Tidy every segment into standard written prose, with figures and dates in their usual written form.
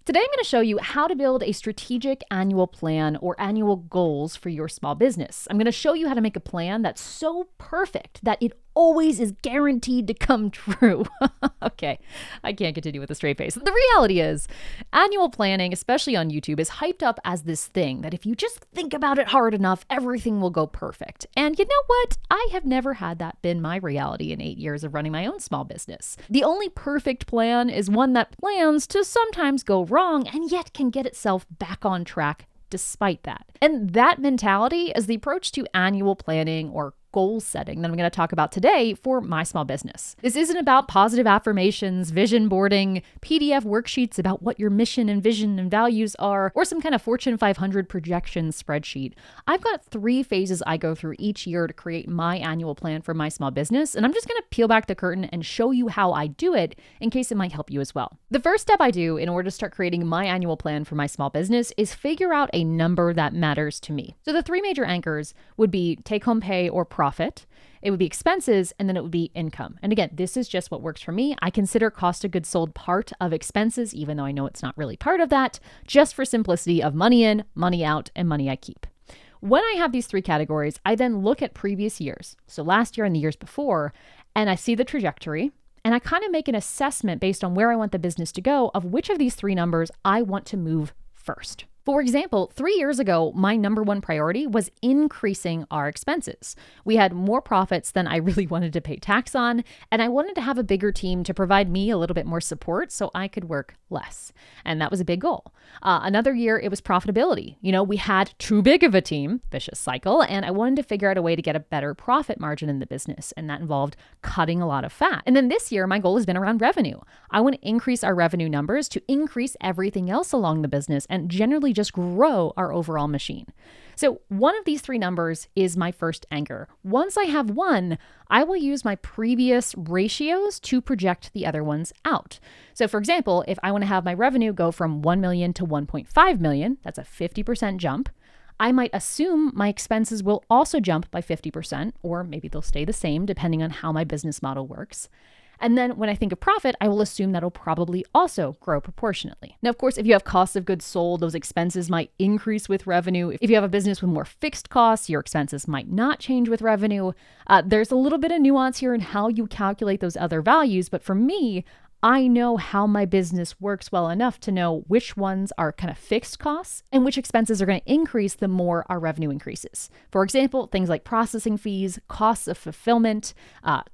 Today, I'm going to show you how to build a strategic annual plan or annual goals for your small business. I'm going to show you how to make a plan that's so perfect that it always is guaranteed to come true. Okay, I can't continue with a straight face. The reality is, annual planning, especially on YouTube, is hyped up as this thing that if you just think about it hard enough, everything will go perfect. And you know what? I have never had that been my reality in 8 years of running my own small business. The only perfect plan is one that plans to sometimes go wrong and yet can get itself back on track despite that. And that mentality is the approach to annual planning or goal setting that I'm going to talk about today for my small business. This isn't about positive affirmations, vision boarding, PDF worksheets about what your mission and vision and values are, or some kind of Fortune 500 projection spreadsheet. I've got 3 phases I go through each year to create my annual plan for my small business, and I'm just going to peel back the curtain and show you how I do it in case it might help you as well. The first step I do in order to start creating my annual plan for my small business is figure out a number that matters to me. So the 3 major anchors would be take-home pay or profit, it would be expenses, and then it would be income. And again, this is just what works for me. I consider cost of goods sold part of expenses, even though I know it's not really part of that, just for simplicity of money in, money out, and money I keep. When I have these 3 categories, I then look at previous years, so last year and the years before, and I see the trajectory, and I kind of make an assessment based on where I want the business to go of which of these 3 numbers I want to move first. For example, 3 years ago, my number 1 priority was increasing our expenses. We had more profits than I really wanted to pay tax on, and I wanted to have a bigger team to provide me a little bit more support so I could work less. And that was a big goal. Another year, it was profitability. We had too big of a team, vicious cycle, and I wanted to figure out a way to get a better profit margin in the business, and that involved cutting a lot of fat. And then this year, my goal has been around revenue. I want to increase our revenue numbers to increase everything else along the business and generally just grow our overall machine. So one of these 3 numbers is my first anchor. Once I have one, I will use my previous ratios to project the other ones out. So for example, if I want to have my revenue go from 1 million to 1.5 million, that's a 50% jump. I might assume my expenses will also jump by 50%, or maybe they'll stay the same depending on how my business model works. And then when I think of profit, I will assume that'll probably also grow proportionately. Now, of course, if you have costs of goods sold, those expenses might increase with revenue. If you have a business with more fixed costs, your expenses might not change with revenue. There's a little bit of nuance here in how you calculate those other values. But for me, I know how my business works well enough to know which ones are kind of fixed costs and which expenses are going to increase the more our revenue increases. For example, things like processing fees, costs of fulfillment,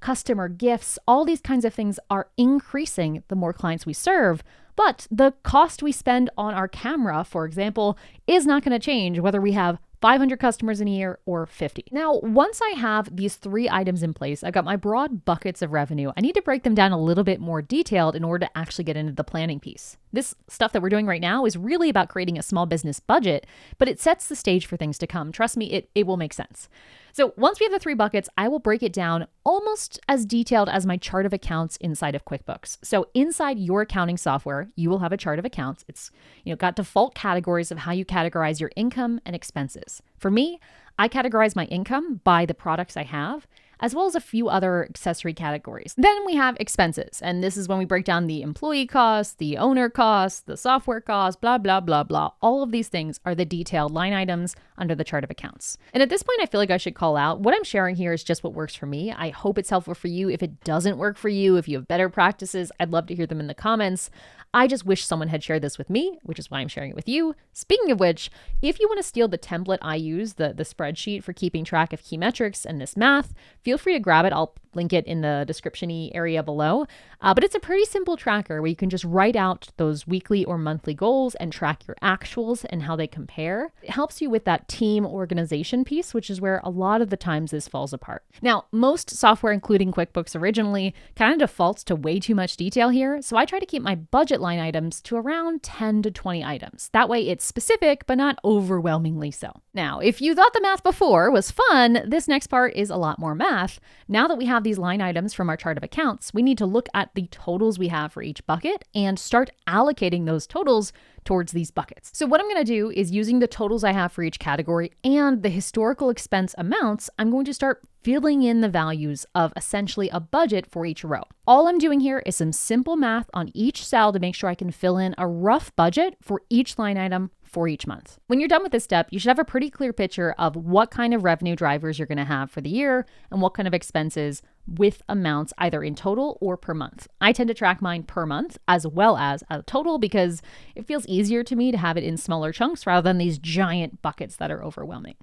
customer gifts, all these kinds of things are increasing the more clients we serve. But the cost we spend on our camera, for example, is not going to change whether we have 500 customers in a year or 50. Now, once I have these 3 items in place, I've got my broad buckets of revenue. I need to break them down a little bit more detailed in order to actually get into the planning piece. This stuff that we're doing right now is really about creating a small business budget, but it sets the stage for things to come. Trust me, it will make sense. So once we have the 3 buckets, I will break it down almost as detailed as my chart of accounts inside of QuickBooks. So inside your accounting software, you will have a chart of accounts. It's got default categories of how you categorize your income and expenses. For me, I categorize my income by the products I have, as well as a few other accessory categories. Then we have expenses, and this is when we break down the employee costs, the owner costs, the software costs, blah, blah, blah, blah. All of these things are the detailed line items under the chart of accounts. And at this point, I feel like I should call out, what I'm sharing here is just what works for me. I hope it's helpful for you. If it doesn't work for you, if you have better practices, I'd love to hear them in the comments. I just wish someone had shared this with me, which is why I'm sharing it with you. Speaking of which, if you want to steal the template I use, the spreadsheet for keeping track of key metrics and this math, feel free to grab it. I'll link it in the description-y area below. But it's a pretty simple tracker where you can just write out those weekly or monthly goals and track your actuals and how they compare. It helps you with that team organization piece, which is where a lot of the times this falls apart. Now, most software, including QuickBooks originally, kind of defaults to way too much detail here. So I try to keep my budget line items to around 10 to 20 items. That way it's specific, but not overwhelmingly so. Now, if you thought the math before was fun, this next part is a lot more math. math, now that we have these line items from our chart of accounts, we need to look at the totals we have for each bucket and start allocating those totals towards these buckets. So what I'm going to do is, using the totals I have for each category and the historical expense amounts, I'm going to start filling in the values of essentially a budget for each row. All I'm doing here is some simple math on each cell to make sure I can fill in a rough budget for each line item for each month. When you're done with this step, you should have a pretty clear picture of what kind of revenue drivers you're going to have for the year and what kind of expenses with amounts either in total or per month. I tend to track mine per month as well as a total because it feels easier to me to have it in smaller chunks rather than these giant buckets that are overwhelming.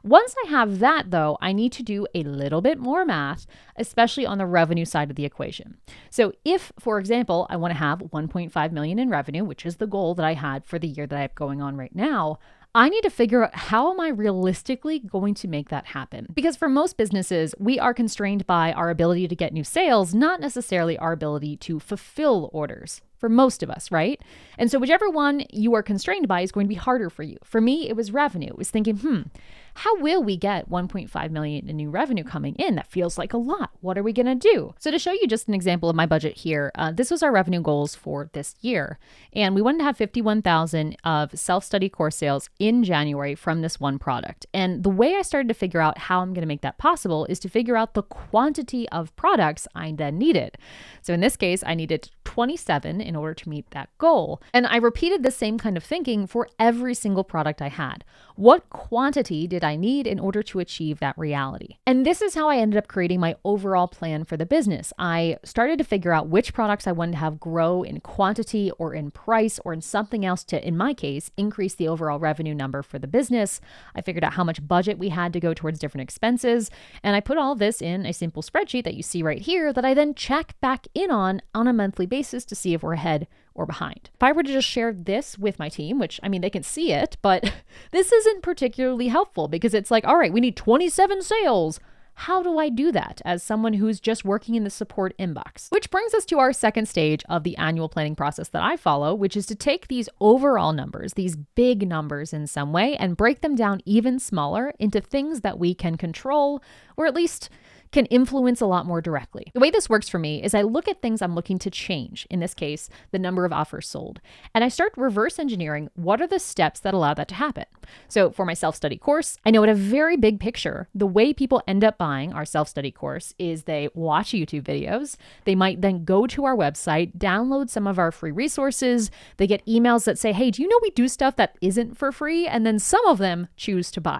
Once I have that, though, I need to do a little bit more math, especially on the revenue side of the equation. So if, for example, I want to have 1.5 million in revenue, which is the goal that I had for the year that I have going on right now, I need to figure out, how am I realistically going to make that happen? Because for most businesses, we are constrained by our ability to get new sales, not necessarily our ability to fulfill orders. For most of us, right? And so whichever one you are constrained by is going to be harder for you. For me, it was revenue. It was thinking, how will we get 1.5 million in new revenue coming in? That feels like a lot. What are we going to do? So to show you just an example of my budget here, this was our revenue goals for this year. And we wanted to have 51,000 of self-study course sales in January from this one product. And the way I started to figure out how I'm going to make that possible is to figure out the quantity of products I then needed. So in this case, I needed 27 in order to meet that goal. And I repeated the same kind of thinking for every single product I had. What quantity did I need in order to achieve that reality? And this is how I ended up creating my overall plan for the business. I started to figure out which products I wanted to have grow in quantity or in price or in something else to, in my case, increase the overall revenue number for the business. I figured out how much budget we had to go towards different expenses. And I put all this in a simple spreadsheet that you see right here that I then check back in on a monthly basis to see if we're ahead or behind. If I were to just share this with my team, which I mean, they can see it, but this isn't particularly helpful because it's like, all right, we need 27 sales. How do I do that as someone who's just working in the support inbox? Which brings us to our second stage of the annual planning process that I follow, which is to take these overall numbers, these big numbers in some way, and break them down even smaller into things that we can control, or at least can influence a lot more directly. The way this works for me is I look at things I'm looking to change, in this case, the number of offers sold, and I start reverse engineering what are the steps that allow that to happen. So for my self-study course, I know at a very big picture, the way people end up buying our self-study course is they watch YouTube videos, they might then go to our website, download some of our free resources, they get emails that say, hey, do you know we do stuff that isn't for free? And then some of them choose to buy.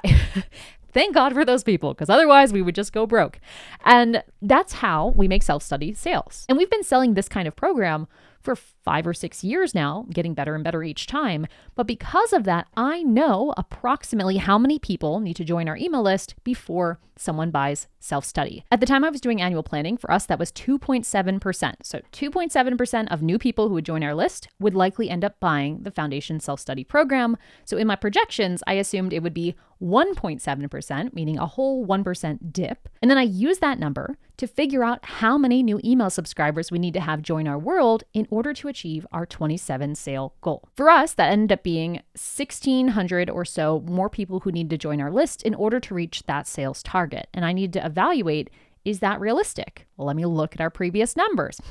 Thank God for those people, because otherwise we would just go broke. And that's how we make self-study sales. And we've been selling this kind of program for 5 or 6 years now, getting better and better each time. But because of that, I know approximately how many people need to join our email list before someone buys self-study. At the time I was doing annual planning, for us, that was 2.7%. So 2.7% of new people who would join our list would likely end up buying the Foundation Self-Study Program. So in my projections, I assumed it would be 1.7%, meaning a whole 1% dip. And then I use that number to figure out how many new email subscribers we need to have join our world in order to achieve our 27 sale goal. For us, that ended up being 1,600 or so more people who need to join our list in order to reach that sales target. And I need to evaluate, is that realistic? Well, let me look at our previous numbers.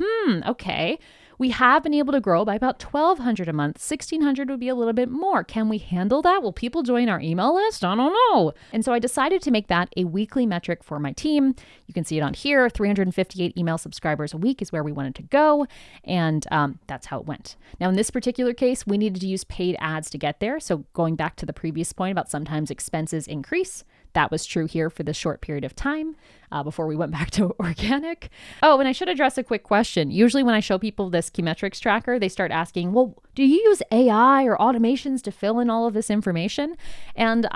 Okay. We have been able to grow by about 1,200 a month. 1,600 would be a little bit more. Can we handle that? Will people join our email list? I don't know. And so I decided to make that a weekly metric for my team. You can see it on here. 358 email subscribers a week is where we wanted to go. And that's how it went. Now, in this particular case, we needed to use paid ads to get there. So going back to the previous point about sometimes expenses increase, that was true here for this short period of time before we went back to organic. Oh, and I should address a quick question. Usually when I show people this key metrics tracker, they start asking, well, do you use AI or automations to fill in all of this information? And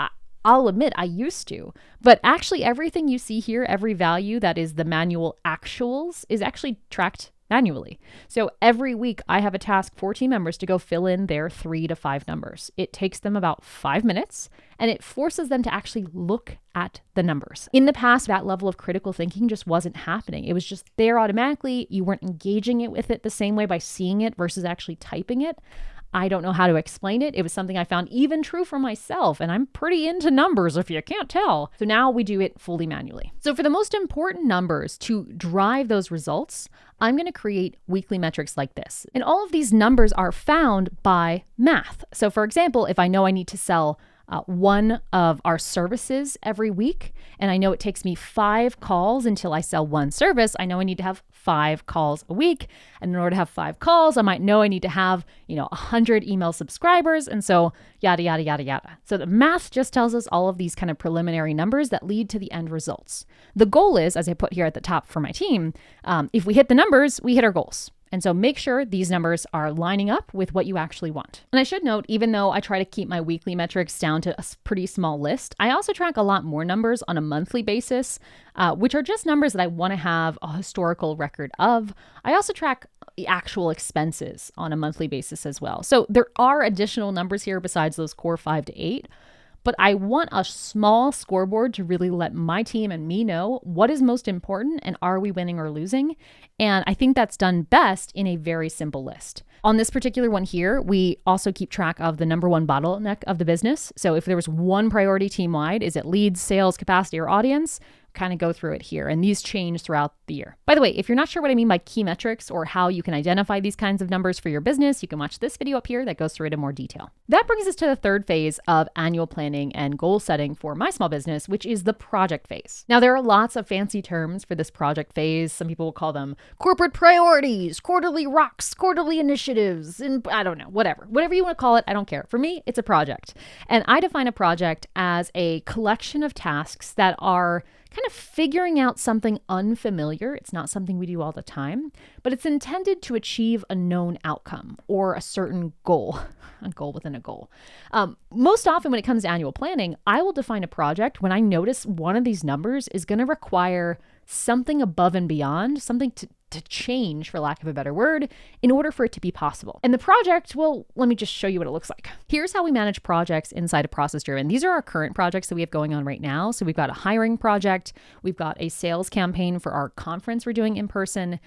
I'll admit I used to, but actually everything you see here, every value that is the manual actuals is actually tracked manually. So every week I have a task for team members to go fill in their 3 to 5 numbers. It takes them about 5 minutes and it forces them to actually look at the numbers. In the past, that level of critical thinking just wasn't happening. It was just there automatically. You weren't engaging it with it the same way by seeing it versus actually typing it. I don't know how to explain it. It was something I found even true for myself, and I'm pretty into numbers if you can't tell. So now we do it fully manually. So for the most important numbers to drive those results, I'm going to create weekly metrics like this. And all of these numbers are found by math. So for example, if I know I need to sell one of our services every week, and I know it takes me 5 calls until I sell one service, I know I need to have 5 calls a week. And in order to have 5 calls, I might know I need to have, 100 email subscribers. And so yada, yada, yada, yada. So the math just tells us all of these kind of preliminary numbers that lead to the end results. The goal is, as I put here at the top for my team, if we hit the numbers, we hit our goals. And so make sure these numbers are lining up with what you actually want. And I should note, even though I try to keep my weekly metrics down to a pretty small list, I also track a lot more numbers on a monthly basis, which are just numbers that I want to have a historical record of. I also track the actual expenses on a monthly basis as well. So there are additional numbers here besides those core 5 to 8. But I want a small scoreboard to really let my team and me know what is most important and are we winning or losing. And I think that's done best in a very simple list. On this particular one here, we also keep track of the number one bottleneck of the business. So if there was one priority team-wide, is it leads, sales, capacity, or audience? Kind of go through it here, and these change throughout the year. By the way, if you're not sure what I mean by key metrics or how you can identify these kinds of numbers for your business, you can watch this video up here that goes through it in more detail. That brings us to the third phase of annual planning and goal setting for my small business, which is the project phase. Now, there are lots of fancy terms for this project phase. Some people will call them corporate priorities, quarterly rocks, quarterly initiatives, and I don't know, whatever you want to call it, I don't care. For me, it's a project. And I define a project as a collection of tasks that are kind of figuring out something unfamiliar. It's not something we do all the time, but it's intended to achieve a known outcome or a certain goal, a goal within a goal. Most often when it comes to annual planning, I will define a project when I notice one of these numbers is going to require something above and beyond, something to change, for lack of a better word, in order for it to be possible. And the project, well, let me just show you what it looks like. Here's how we manage projects inside of ProcessDriven. These are our current projects that we have going on right now. So we've got a hiring project, we've got a sales campaign for our conference we're doing in person,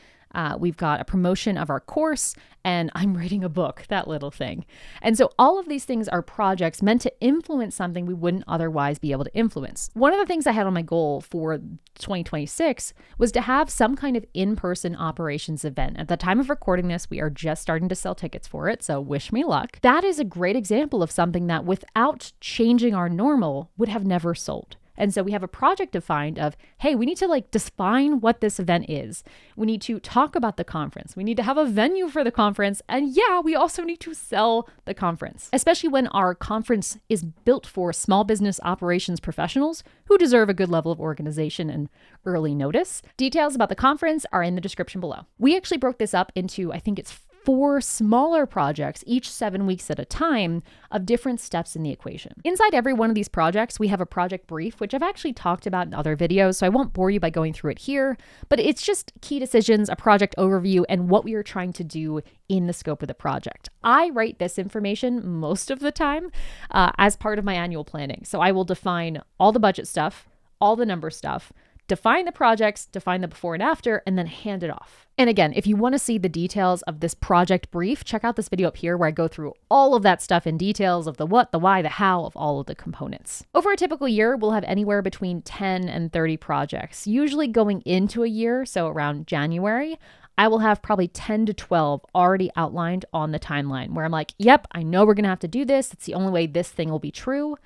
we've got a promotion of our course, and I'm writing a book, that little thing. And so all of these things are projects meant to influence something we wouldn't otherwise be able to influence. One of the things I had on my goal for 2026 was to have some kind of in-person operations event. At the time of recording this, we are just starting to sell tickets for it, so wish me luck. That is a great example of something that without changing our normal would have never sold. And so we have a project defined of, hey, we need to define what this event is. We need to talk about the conference. We need to have a venue for the conference. And yeah, we also need to sell the conference, especially when our conference is built for small business operations professionals who deserve a good level of organization and early notice. Details about the conference are in the description below. We actually broke this up into, I think it's 4 smaller projects, each 7 weeks at a time, of different steps in the equation. Inside every one of these projects, we have a project brief, which I've actually talked about in other videos, so I won't bore you by going through it here, but it's just key decisions, a project overview, and what we are trying to do in the scope of the project. I write this information most of the time as part of my annual planning. So I will define all the budget stuff, all the number stuff, define the projects, define the before and after, and then hand it off. And again, if you want to see the details of this project brief, check out this video up here where I go through all of that stuff in details of the what, the why, the how of all of the components. Over a typical year, we'll have anywhere between 10 and 30 projects. Usually going into a year, so around January, I will have probably 10 to 12 already outlined on the timeline where I'm like, yep, I know we're going to have to do this. It's the only way this thing will be true.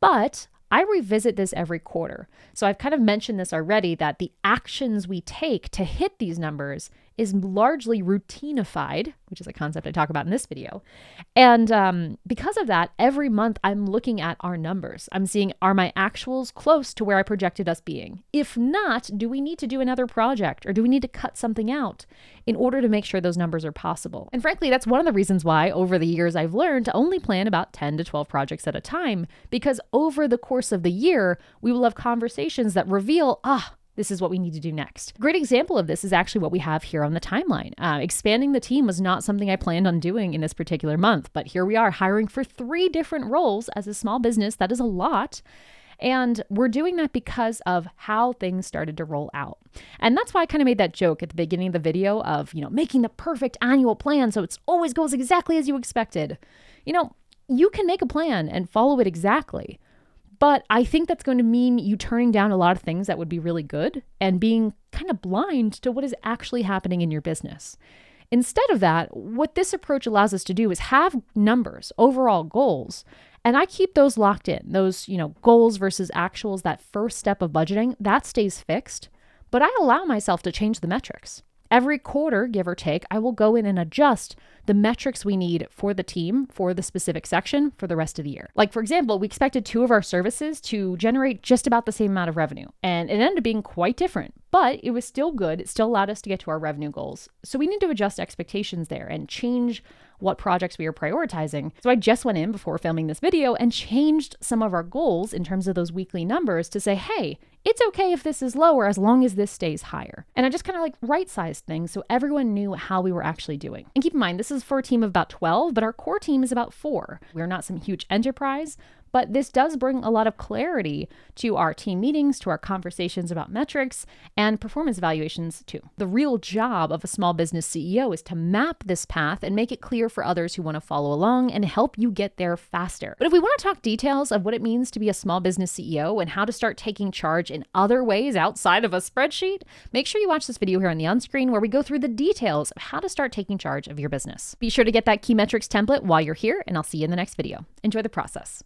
But I revisit this every quarter. So I've kind of mentioned this already, that the actions we take to hit these numbers is largely routinified, which is a concept I talk about in this video. And because of that, every month I'm looking at our numbers. I'm seeing, are my actuals close to where I projected us being? If not, do we need to do another project, or do we need to cut something out in order to make sure those numbers are possible? And frankly, that's one of the reasons why over the years I've learned to only plan about 10 to 12 projects at a time, because over the course of the year, we will have conversations that reveal, this is what we need to do next. A great example of this is actually what we have here on the timeline. Expanding the team was not something I planned on doing in this particular month, but here we are hiring for 3 different roles as a small business. That is a lot. And we're doing that because of how things started to roll out. And that's why I kind of made that joke at the beginning of the video of, making the perfect annual plan so it always goes exactly as you expected. You can make a plan and follow it exactly. But I think that's going to mean you turning down a lot of things that would be really good and being kind of blind to what is actually happening in your business. Instead of that, what this approach allows us to do is have numbers, overall goals, and I keep those locked in. Those, goals versus actuals, that first step of budgeting, that stays fixed, but I allow myself to change the metrics. Every quarter, give or take, I will go in and adjust the metrics we need for the team, for the specific section, for the rest of the year. Like, for example, we expected 2 of our services to generate just about the same amount of revenue, and it ended up being quite different, but it was still good. It still allowed us to get to our revenue goals. So we need to adjust expectations there and change what projects we are prioritizing. So I just went in before filming this video and changed some of our goals in terms of those weekly numbers to say, hey, it's okay if this is lower as long as this stays higher. And I just kind of right-sized things so everyone knew how we were actually doing. And keep in mind, this is for a team of about 12, but our core team is about 4. We're not some huge enterprise, but this does bring a lot of clarity to our team meetings, to our conversations about metrics, and performance evaluations too. The real job of a small business CEO is to map this path and make it clear for others who want to follow along and help you get there faster. But if we want to talk details of what it means to be a small business CEO and how to start taking charge in other ways outside of a spreadsheet, make sure you watch this video here on the on-screen where we go through the details of how to start taking charge of your business. Be sure to get that key metrics template while you're here, and I'll see you in the next video. Enjoy the process.